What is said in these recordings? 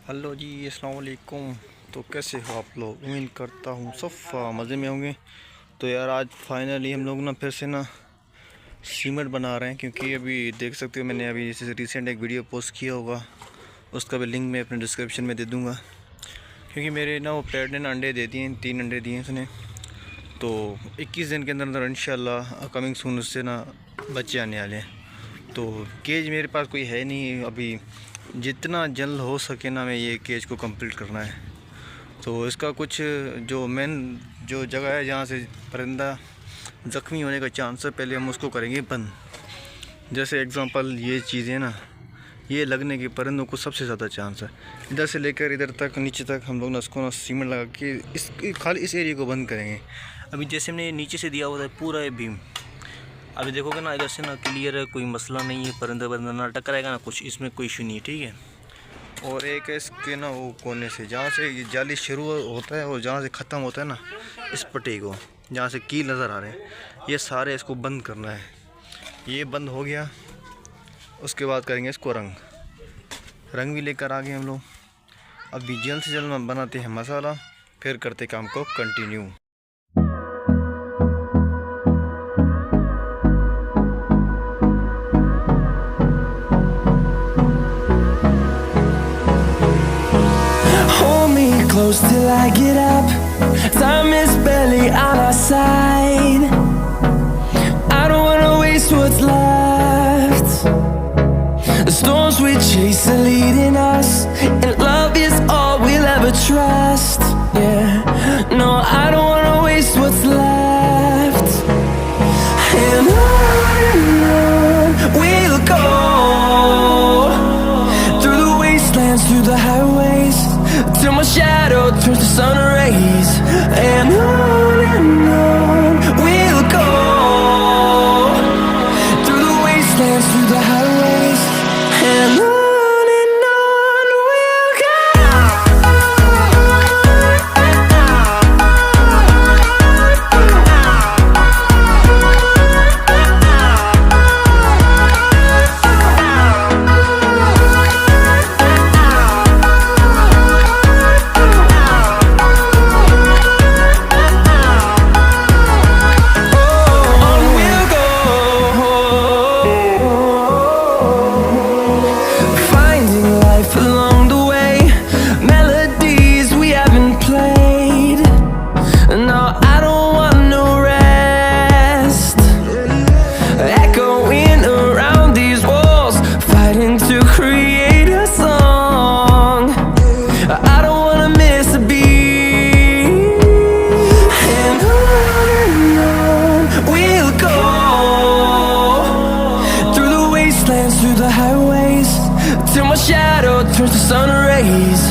Hello जी, अस्सलाम वालेकुम। तो कैसे हो आप लोग? उम्मीद करता हूँ सब मज़े में होंगे। तो यार आज फाइनली हम लोग ना फिर से ना सीमेंट बना रहे हैं, क्योंकि अभी देख सकते हो मैंने अभी जैसे रिसेंट एक वीडियो पोस्ट किया होगा, उसका भी लिंक मैं अपने डिस्क्रिप्शन में दे दूँगा। क्योंकि मेरे ना वो पेड़ ने ना अंडे दे दिए, 3 अंडे दिए उसने। तो 21 दिन के अंदर अंदर इंशाल्लाह कमिंग सून उससे ना बच्चे आने वाले हैं। तो केज मेरे पास कोई है नहीं अभी, जितना जल्द हो सके ना मैं ये केज को कंप्लीट करना है। तो इसका कुछ जो मेन जो जगह है जहाँ से परिंदा ज़ख्मी होने का चांस है, पहले हम उसको करेंगे बंद। जैसे एग्ज़ाम्पल ये चीज़ें ना, ये लगने के परिंदों को सबसे ज़्यादा चांस है। इधर से लेकर इधर तक नीचे तक हम लोग ना इसको ना सीमेंट लगा के इस खाली इस एरिया को बंद करेंगे। अभी जैसे हमने नीचे से दिया हुआ है पूरा ये बीम, अभी देखोगे ना इधर से ना क्लियर है, कोई मसला नहीं है, परिंदा परिंदा ना टकराएगा ना कुछ, इसमें कोई इशू नहीं है, ठीक है। और एक है इसके ना वो कोने से जहाँ से ये जाली शुरू होता है और जहाँ से ख़त्म होता है ना, इस पट्टी को जहाँ से कील नज़र आ रहे हैं, ये सारे इसको बंद करना है। ये बंद हो गया, उसके बाद करेंगे इसको रंग भी लेकर आ गए हम लोग। अभी जल्द से जल्द बनाते हैं मसाला, फिर करते काम को continue. Close till I get up. Time is barely on our side. I don't wanna waste what's left. The storms we chase are leading us, and love is all we'll ever trust. Yeah, no, I don't wanna waste what's left. And on we'll go, through the wastelands, through the highways, till my shadow turns to sun rays. And on we'll go, through the wastelands, through the highways. And on we'll go. Along the way, melodies we haven't played. No, I don't want no rest. Echoing around these walls, fighting to create a song. I don't wanna miss a beat. And on we'll go, through the wastelands, through the highways, till my shadow turns to sun rays.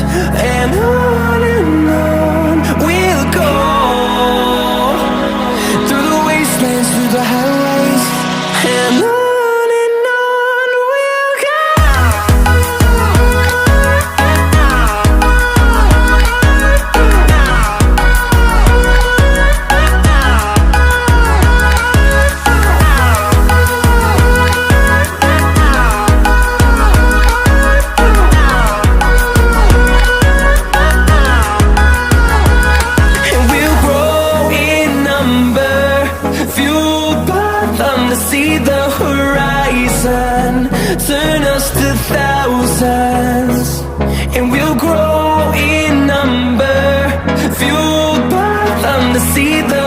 And on we'll go, through the wastelands, through the highways. And on we'll go. See the horizon, turn us to thousands, and we'll grow in number, fueled by them to see the